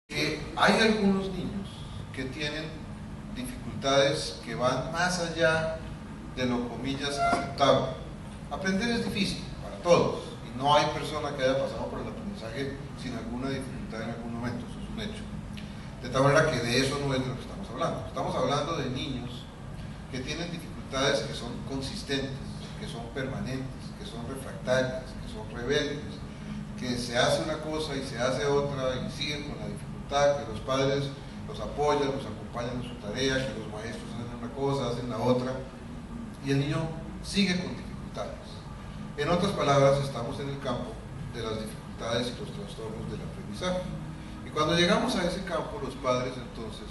que hay algunos niños que tienen dificultades que van más allá de lo comillas aceptable. Aprender es difícil para todos y no hay persona que haya pasado por el aprendizaje sin alguna dificultad en algún momento, eso es un hecho. De tal manera que de eso no es de lo que estamos hablando. Estamos hablando de niños que tienen dificultades que son consistentes, que son permanentes, que son refractarias, que son rebeldes, que se hace una cosa y se hace otra y siguen con la dificultad, que los padres los apoyan, los acompañan en su tarea, que los maestros hacen una cosa, hacen la otra, y el niño sigue con dificultades. En otras palabras, estamos en el campo de las dificultades y los trastornos del aprendizaje. Y cuando llegamos a ese campo, los padres entonces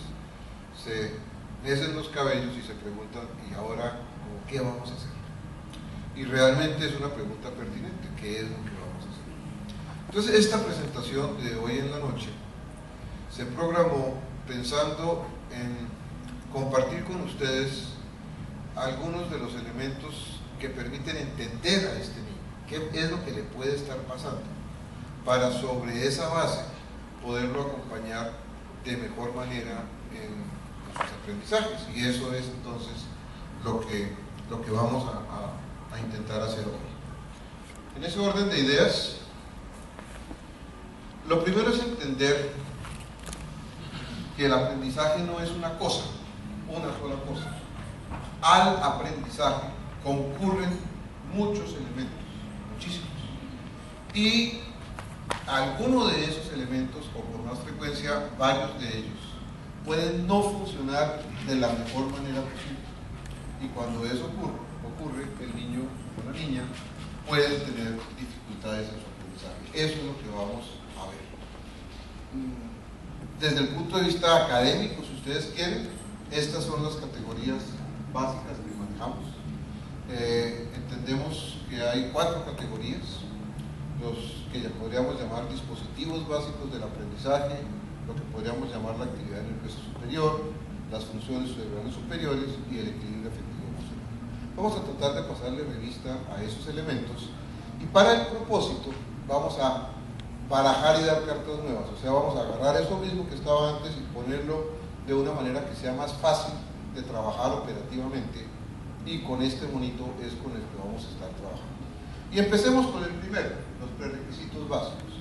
se mecen los cabellos y se preguntan, ¿y ahora qué vamos a hacer? Y realmente es una pregunta pertinente, ¿qué es lo que vamos a hacer? Entonces esta presentación de hoy en la noche se programó pensando en compartir con ustedes algunos de los elementos que permiten entender a este niño, qué es lo que le puede estar pasando, para sobre esa base poderlo acompañar de mejor manera en sus aprendizajes, y eso es entonces lo que vamos a intentar hacer hoy. En ese orden de ideas, lo primero es entender que el aprendizaje no es una cosa, una sola cosa. Al aprendizaje concurren muchos elementos, muchísimos, y algunos de esos elementos, o con más frecuencia varios de ellos, pueden no funcionar de la mejor manera posible, y cuando eso ocurre, el niño o la niña puede tener dificultades en su aprendizaje. Eso es lo que vamos a ver. Desde el punto de vista académico, si ustedes quieren, estas son las categorías básicas que manejamos. Entendemos que hay 4 categorías: los que ya podríamos llamar dispositivos básicos del aprendizaje, lo que podríamos llamar la actividad nerviosa superior, las funciones cerebrales superiores y el equilibrio afectivo emocional. Vamos a tratar de pasarle revista a esos elementos, y para el propósito vamos a barajar y dar cartas nuevas, o sea, vamos a agarrar eso mismo que estaba antes y ponerlo de una manera que sea más fácil de trabajar operativamente, y con este monito es con el que vamos a estar trabajando. Y empecemos con el primero, los prerequisitos básicos.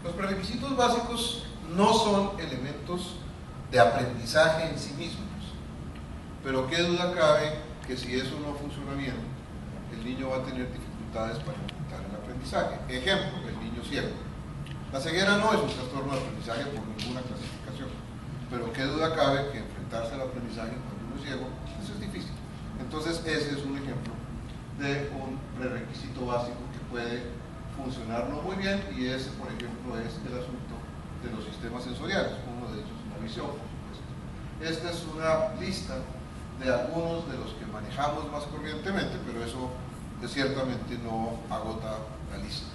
Los prerequisitos básicos no son elementos de aprendizaje en sí mismos, pero qué duda cabe que si eso no funciona bien, el niño va a tener dificultades para enfrentar el aprendizaje. Ejemplo, el niño ciego. La ceguera no es un trastorno de aprendizaje por ninguna clasificación, pero qué duda cabe que enfrentarse al aprendizaje cuando uno es ciego, eso es difícil. Entonces ese es un ejemplo de un prerequisito básico que puede funcionar no muy bien, y ese, por ejemplo, es el asunto de los sistemas sensoriales. Uno de ellos es la visión, por supuesto. Esta es una lista de algunos de los que manejamos más corrientemente, pero eso ciertamente no agota la lista.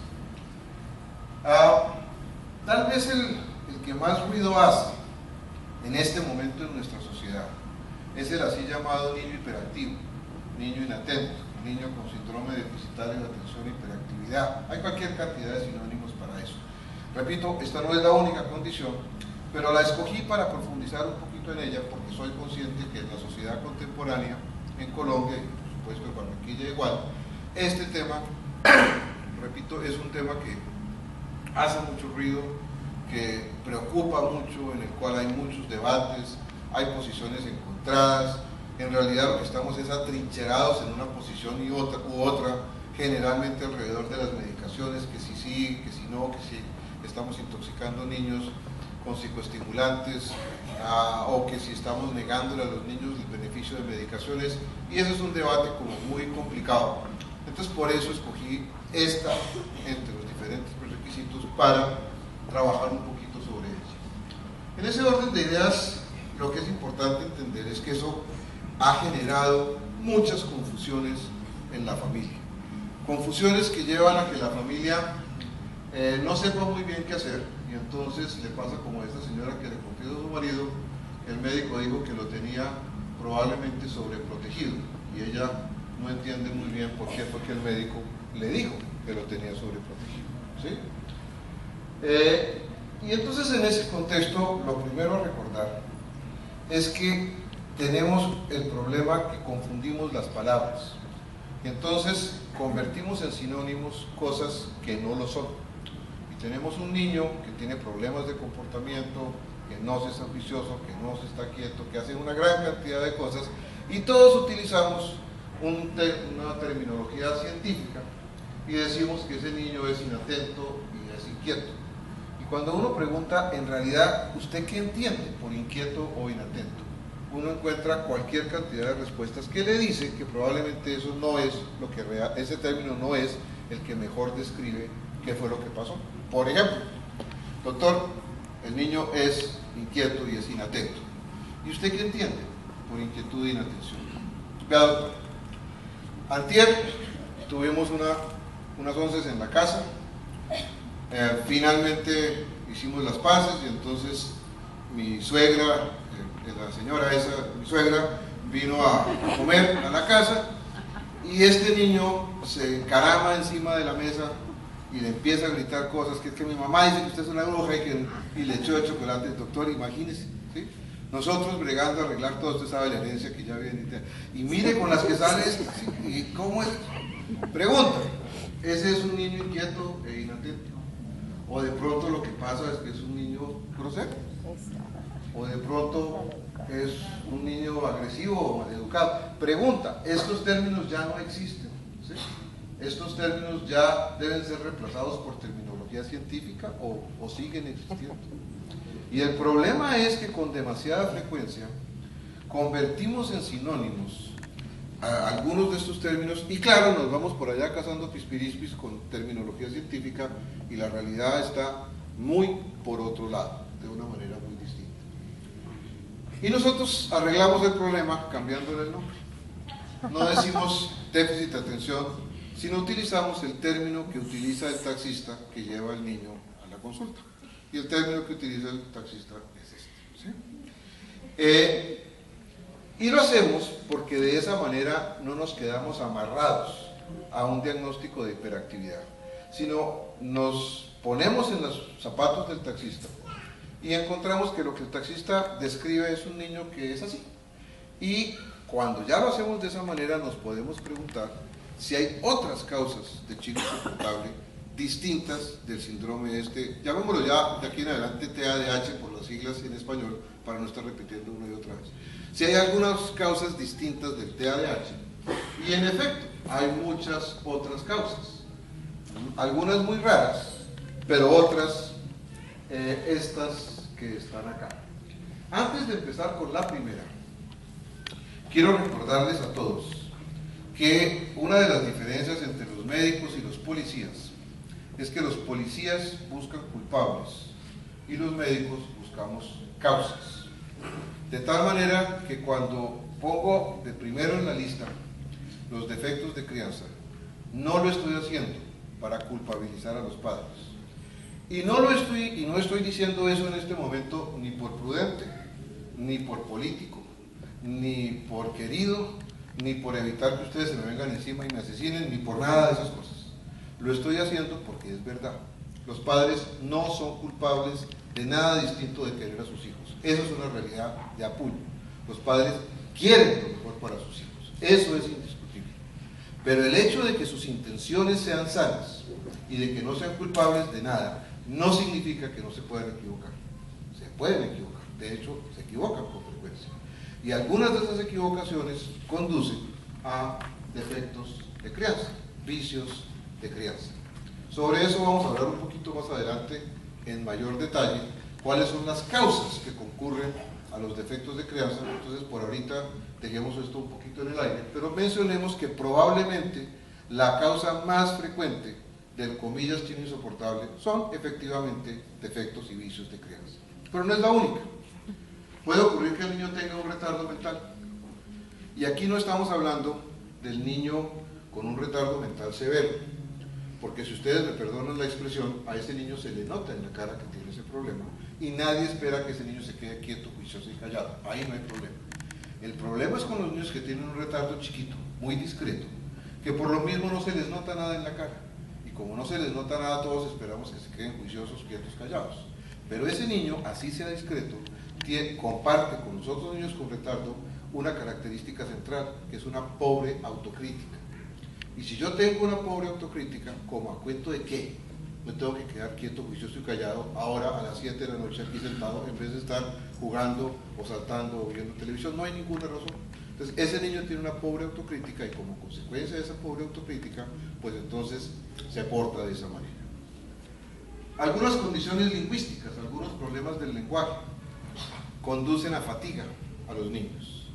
Tal vez el que más ruido hace en este momento en nuestra sociedad es el así llamado niño hiperactivo, niño inatento, niño con síndrome deficitario de atención e hiperactividad. Hay cualquier cantidad de sinónimos para eso. Repito, esta no es la única condición, pero la escogí para profundizar un poquito en ella, porque soy consciente que en la sociedad contemporánea, en Colombia y por supuesto en Barranquilla igual, este tema, repito, es un tema que hace mucho ruido, que preocupa mucho, en el cual hay muchos debates, hay posiciones encontradas. En realidad lo que estamos es atrincherados en una posición u otra, generalmente alrededor de las medicaciones, que si sí, que si no, que si estamos intoxicando niños con psicoestimulantes, o que si estamos negándole a los niños el beneficio de medicaciones, y eso es un debate como muy complicado. Entonces por eso escogí esta entre los diferentes requisitos para trabajar un poquito sobre ello. En ese orden de ideas, lo que es importante entender es que eso ha generado muchas confusiones en la familia. Confusiones que llevan a que la familia no sepa muy bien qué hacer, y entonces le pasa como a esta señora que le confió a su marido. El médico dijo que lo tenía probablemente sobreprotegido, y ella no entiende muy bien por qué fue que el médico le dijo que lo tenía sobreprotegido, ¿sí? Y entonces en ese contexto lo primero a recordar es que tenemos el problema que confundimos las palabras. Entonces convertimos en sinónimos cosas que no lo son. Y tenemos un niño que tiene problemas de comportamiento, que no es ambicioso, que no se está quieto, que hace una gran cantidad de cosas, y todos utilizamos una terminología científica y decimos que ese niño es inatento y es inquieto. Y cuando uno pregunta, en realidad, ¿usted qué entiende por inquieto o inatento? Uno encuentra cualquier cantidad de respuestas que le dicen que probablemente eso no es lo que ese término no es el que mejor describe qué fue lo que pasó. Por ejemplo, doctor, el niño es inquieto y es inatento. ¿Y usted qué entiende por inquietud e inatención? Vea, doctor, antier tuvimos unas onces en la casa, finalmente hicimos las paces y entonces mi suegra, la señora esa, mi suegra, vino a comer a la casa y este niño se encarama encima de la mesa y le empieza a gritar cosas, que es que mi mamá dice que usted es una bruja y le echó el chocolate. Doctor, imagínese, ¿sí? Nosotros bregando a arreglar todo, usted sabe la herencia que ya viene y mire con las que sale, ¿sí? ¿Y cómo es? Pregunta, ¿ese es un niño inquieto e inatento? O de pronto lo que pasa es que es un niño grosero, o de pronto es un niño agresivo o maleducado. Pregunta, estos términos ya no existen, ¿sí? Estos términos ya deben ser reemplazados por terminología científica o siguen existiendo. Y el problema es que con demasiada frecuencia convertimos en sinónimos a algunos de estos términos y claro, nos vamos por allá cazando pispirispis con terminología científica y la realidad está muy por otro lado, de una manera muy distinta. Y nosotros arreglamos el problema cambiándole el nombre. No decimos déficit de atención, sino utilizamos el término que utiliza el taxista que lleva al niño a la consulta. Y el término que utiliza el taxista es este, ¿sí? Y lo hacemos porque de esa manera no nos quedamos amarrados a un diagnóstico de hiperactividad, sino nos ponemos en los zapatos del taxista y encontramos que lo que el taxista describe es un niño que es así. Y cuando ya lo hacemos de esa manera nos podemos preguntar si hay otras causas de chico insoportable distintas del síndrome llamémoslo ya de aquí en adelante TDAH por las siglas en español para no estar repitiendo una y otra vez. Si hay algunas causas distintas del TDAH, y en efecto hay muchas otras causas, algunas muy raras, pero otras estas que están acá. Antes de empezar con la primera, quiero recordarles a todos que una de las diferencias entre los médicos y los policías es que los policías buscan culpables y los médicos buscamos causas. De tal manera que cuando pongo de primero en la lista los defectos de crianza, no lo estoy haciendo para culpabilizar a los padres. Y no estoy diciendo eso en este momento ni por prudente, ni por político, ni por querido, ni por evitar que ustedes se me vengan encima y me asesinen, ni por nada de esas cosas. Lo estoy haciendo porque es verdad. Los padres no son culpables de nada distinto de querer a sus hijos. Eso es una realidad de apuño. Los padres quieren lo mejor para sus hijos. Eso es indiscutible. Pero el hecho de que sus intenciones sean sanas y de que no sean culpables de nada, no significa que no se puedan equivocar. Se pueden equivocar. De hecho, se equivocan con frecuencia. Y algunas de esas equivocaciones conducen a defectos de crianza, vicios de crianza. Sobre eso vamos a hablar un poquito más adelante en mayor detalle, cuáles son las causas que concurren a los defectos de crianza. Entonces por ahorita dejemos esto un poquito en el aire, pero mencionemos que probablemente la causa más frecuente del comillas chino insoportable son efectivamente defectos y vicios de crianza, pero no es la única. Puede ocurrir que el niño tenga un retardo mental, y aquí no estamos hablando del niño con un retardo mental severo, porque si ustedes me perdonan la expresión, a ese niño se le nota en la cara que tiene ese problema, y nadie espera que ese niño se quede quieto, juicioso y callado. Ahí no hay problema. El problema es con los niños que tienen un retardo chiquito, muy discreto, que por lo mismo no se les nota nada en la cara, y como no se les nota nada, todos esperamos que se queden juiciosos, quietos, callados. Pero ese niño, así sea discreto, comparte con los otros niños con retardo una característica central, que es una pobre autocrítica. Y si yo tengo una pobre autocrítica, ¿como a cuento de qué? Me tengo que quedar quieto, juicioso y callado ahora a las 7 de la noche aquí sentado, en vez de estar jugando o saltando o viendo televisión. No hay ninguna razón. Entonces ese niño tiene una pobre autocrítica y como consecuencia de esa pobre autocrítica, pues entonces se porta de esa manera. Algunas condiciones lingüísticas, algunos problemas del lenguaje conducen a fatiga a los niños,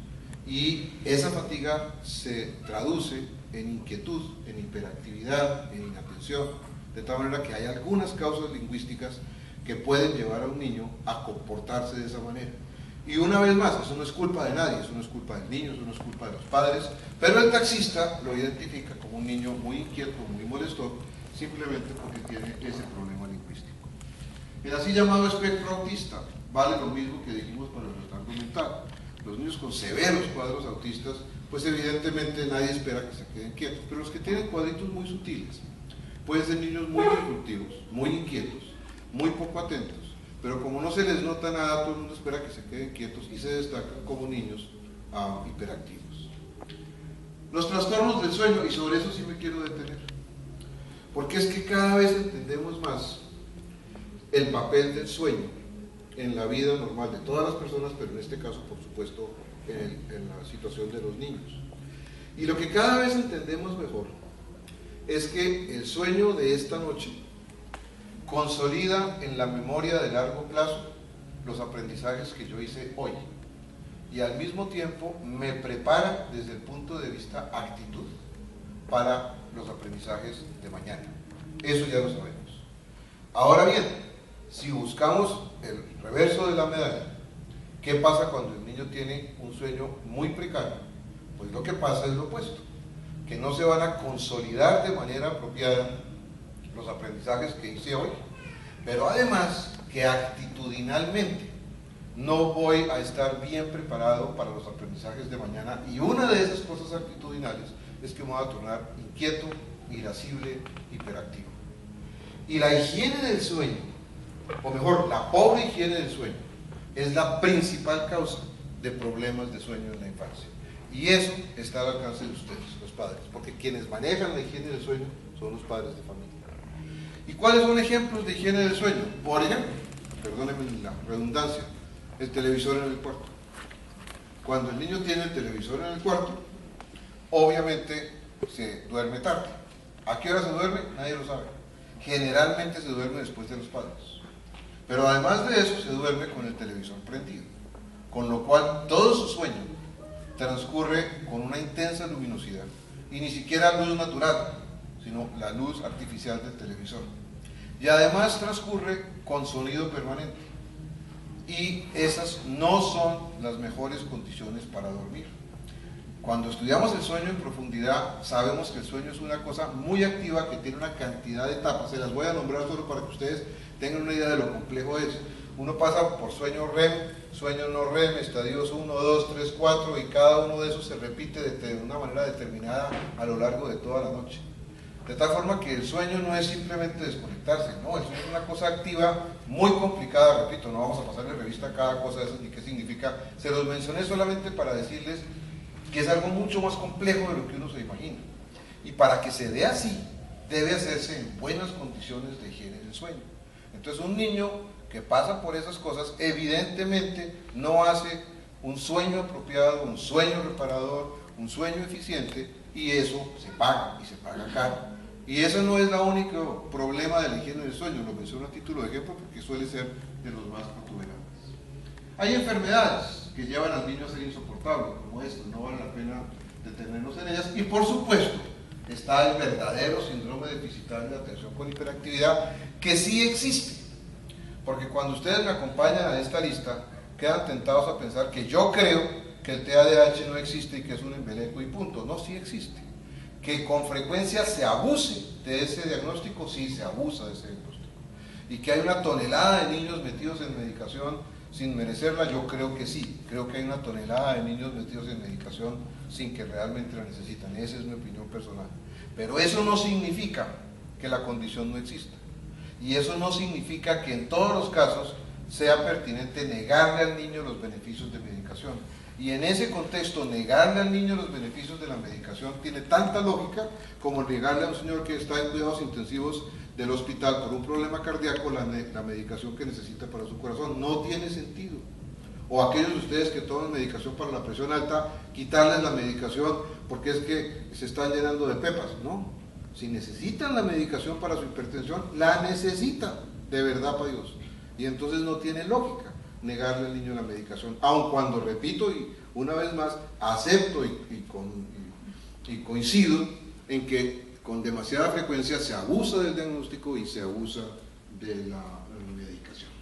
y esa fatiga se traduce en inquietud, en hiperactividad, en inatención, de tal manera que hay algunas causas lingüísticas que pueden llevar a un niño a comportarse de esa manera. Y una vez más, eso no es culpa de nadie, eso no es culpa del niño, eso no es culpa de los padres, pero el taxista lo identifica como un niño muy inquieto, muy molesto, simplemente porque tiene ese problema lingüístico. El así llamado espectro autista vale lo mismo que dijimos para el retardo mental. Los niños con severos cuadros autistas, pues evidentemente nadie espera que se queden quietos, pero los que tienen cuadritos muy sutiles pueden ser niños muy disruptivos, muy inquietos, muy poco atentos, pero como no se les nota nada, todo el mundo espera que se queden quietos y se destacan como niños hiperactivos. Los trastornos del sueño, y sobre eso sí me quiero detener, porque es que cada vez entendemos más el papel del sueño en la vida normal de todas las personas, pero en este caso, por supuesto, en la situación de los niños. Y lo que cada vez entendemos mejor es que el sueño de esta noche consolida en la memoria de largo plazo los aprendizajes que yo hice hoy, y al mismo tiempo me prepara desde el punto de vista actitud para los aprendizajes de mañana. Eso ya lo sabemos. Ahora bien, si buscamos el reverso de la medalla, ¿qué pasa cuando el niño tiene un sueño muy precario? Pues lo que pasa es lo opuesto, que no se van a consolidar de manera apropiada los aprendizajes que hice hoy, pero además que actitudinalmente no voy a estar bien preparado para los aprendizajes de mañana, y una de esas cosas actitudinales es que me voy a tornar inquieto, irascible, hiperactivo. Y la higiene del sueño, o mejor, la pobre higiene del sueño, es la principal causa de problemas de sueño en la infancia. Y eso está al alcance de ustedes, los padres, porque quienes manejan la higiene del sueño son los padres de familia. ¿Y cuáles son ejemplos de higiene del sueño? Por ejemplo, perdónenme la redundancia, el televisor en el cuarto. Cuando el niño tiene el televisor en el cuarto, obviamente se duerme tarde. ¿A qué hora se duerme? Nadie lo sabe. Generalmente se duerme después de los padres. Pero además de eso, se duerme con el televisor prendido, con lo cual todo su sueño transcurre con una intensa luminosidad, y ni siquiera luz natural, sino la luz artificial del televisor. Y además transcurre con sonido permanente, y esas no son las mejores condiciones para dormir. Cuando estudiamos el sueño en profundidad, sabemos que el sueño es una cosa muy activa que tiene una cantidad de etapas. Se las voy a nombrar solo para que ustedes tengan una idea de lo complejo es. Uno pasa por sueño REM, sueño no REM, estadios 1, 2, 3, 4, y cada uno de esos se repite de una manera determinada a lo largo de toda la noche. De tal forma que el sueño no es simplemente desconectarse, no, el sueño es una cosa activa muy complicada, repito, no vamos a pasarle revista a cada cosa de esas ni qué significa. Se los mencioné solamente para decirles que es algo mucho más complejo de lo que uno se imagina. Y para que se dé así, debe hacerse en buenas condiciones de higiene del sueño. Entonces un niño que pasa por esas cosas, evidentemente no hace un sueño apropiado, un sueño reparador, un sueño eficiente, y eso se paga, y se paga caro. Y eso no es el único problema de la higiene del sueño, lo menciono a título de ejemplo porque suele ser de los más protuberantes. Hay enfermedades que llevan al niño a ser insoportable, como esto, no vale la pena detenernos en ellas, y por supuesto está el verdadero síndrome deficitario de atención con hiperactividad, que sí existe, porque cuando ustedes me acompañan a esta lista, quedan tentados a pensar que yo creo que el TDAH no existe y que es un embeleco y punto. No, sí existe. Que con frecuencia se abuse de ese diagnóstico, sí se abusa de ese diagnóstico. Y que hay una tonelada de niños metidos en medicación sin merecerla, yo creo que sí. Creo que hay una tonelada de niños metidos en medicación sin que realmente la necesitan. Esa es mi opinión personal. Pero eso no significa que la condición no exista. Y eso no significa que en todos los casos sea pertinente negarle al niño los beneficios de medicación. Y en ese contexto, negarle al niño los beneficios de la medicación tiene tanta lógica como negarle a un señor que está en cuidados intensivos del hospital por un problema cardíaco la medicación que necesita para su corazón. No tiene sentido. O aquellos de ustedes que toman medicación para la presión alta, quitarles la medicación porque es que se están llenando de pepas. No, si necesitan la medicación para su hipertensión, la necesitan, de verdad para Dios. Y entonces no tiene lógica negarle al niño la medicación, aun cuando, repito y una vez más, acepto y coincido en que con demasiada frecuencia se abusa del diagnóstico y se abusa de la medicación.